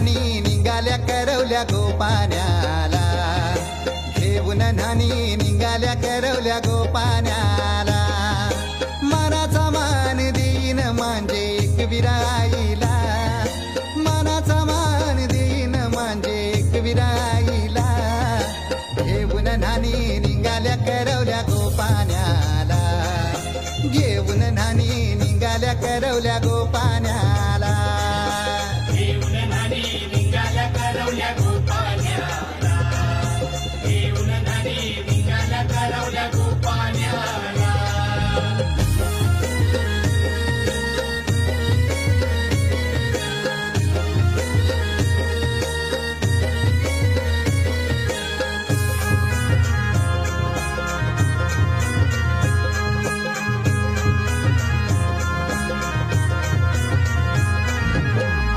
नानी निघाल्या करवल्या गोपाण्याला, घेऊन नानी निघाल्या करवल्या गोपाण्याला. मानाचा मान देईन म्हणजे एक विराईला, मानाचा मान देईन म्हणजे एक विराईला. घेऊन नानी निघाल्या करवल्या गोपाण्याला, घेऊन नानी निघाल्या करवल्या गोपाण्याला. घेऊन नानी निघाल्या करवल्या गोपाण्याला, घेऊन नानी निघाल्या करवल्या गोपाण्याला.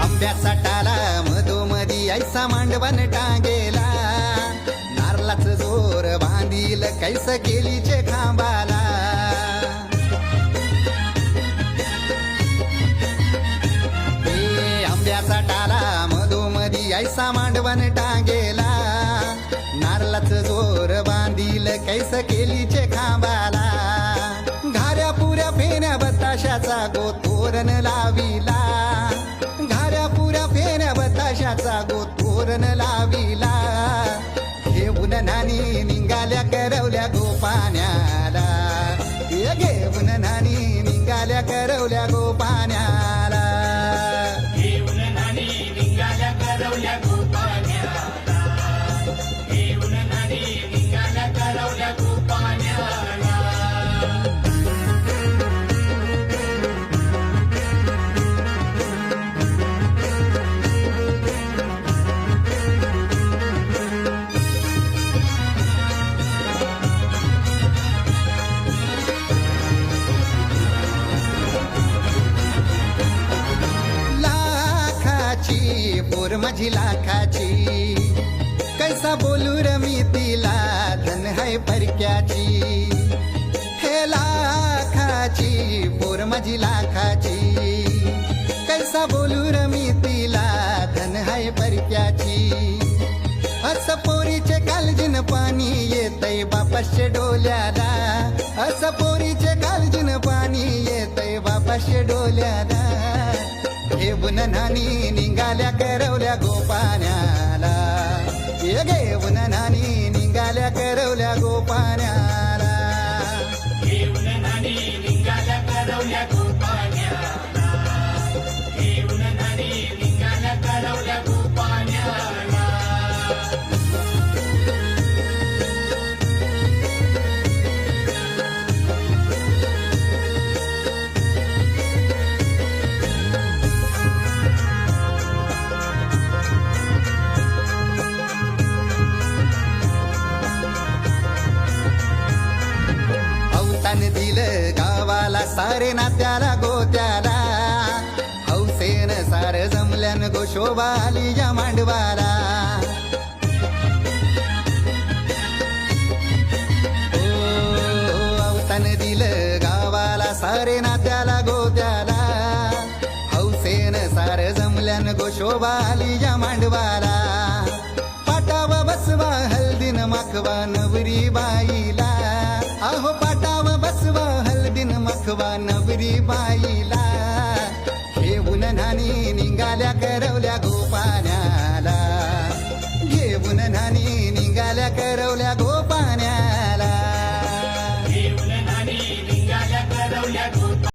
आंब्याचा टाला मधोमधी ऐसा मांडवण टांगेला, नारळाच जोर बांधील कैस केलीचे खांबाला. आंब्याचा टाला मधोमधी ऐसा मांडवण टांगेला, नारळाच जोर बांधील कैस केलीचे खांबाला. घाऱ्या पुऱ्या फेऱ्या बताशाचा गोतोरण लाविला, घाऱ्या पुऱ्या फेऱ्या बताशाचा गोतोरण लाविला. घेऊन नानी निघाल्या करवल्या गोपाण्याला, घेऊन नानी निघाल्या करवल्या गोपाण्याला. घेऊन नानी निघाल्या करवल्या गोपाण्याला, घेऊन नानी निघाल्या करवल्या गोपाण्याला. पोर माझी लाखाची, कैसा बोलू रमी तिला धन है परक्याची. हे लाखाची पोर माझी लाखाची, कैसा बोलू रमी तिला धन है परक्याची. अस पोरीचे कालजीन पाणी येतय बापाशे डोल्याला, अस पोरीचे कालजीन पाणी येतय बापाशे डोल्याला. घेऊन नानी निघाल्या करवल्या गोपाण्याला, घेऊन नानी निघाल्या करवल्या गोपाण्याला. घेऊन नानी निघाल्या करवल्या गोपाण्याला, घेऊन नानी निघाल्या करवल्या गोपाण्याला. दिलं गावाला सारे नात्याला गोत्याला, हौसेन सार जमल्यान गोशोभा आली या मांडवाला. अवतान दिलं गावाला सारे नात्याला गोत्याला, हौसेन सार जमल्यान गोशोभा आली या मांडवाला. पाटावा बसवा हल्दीन माखवा नवरी बाईला, अहो पाटाव बसवा हल्दीन मखवा नवरी बाईला. घेऊन नानी निघाल्या करवल्या गोपाण्याला, घेऊन नानी निघाल्या करवल्या गोपा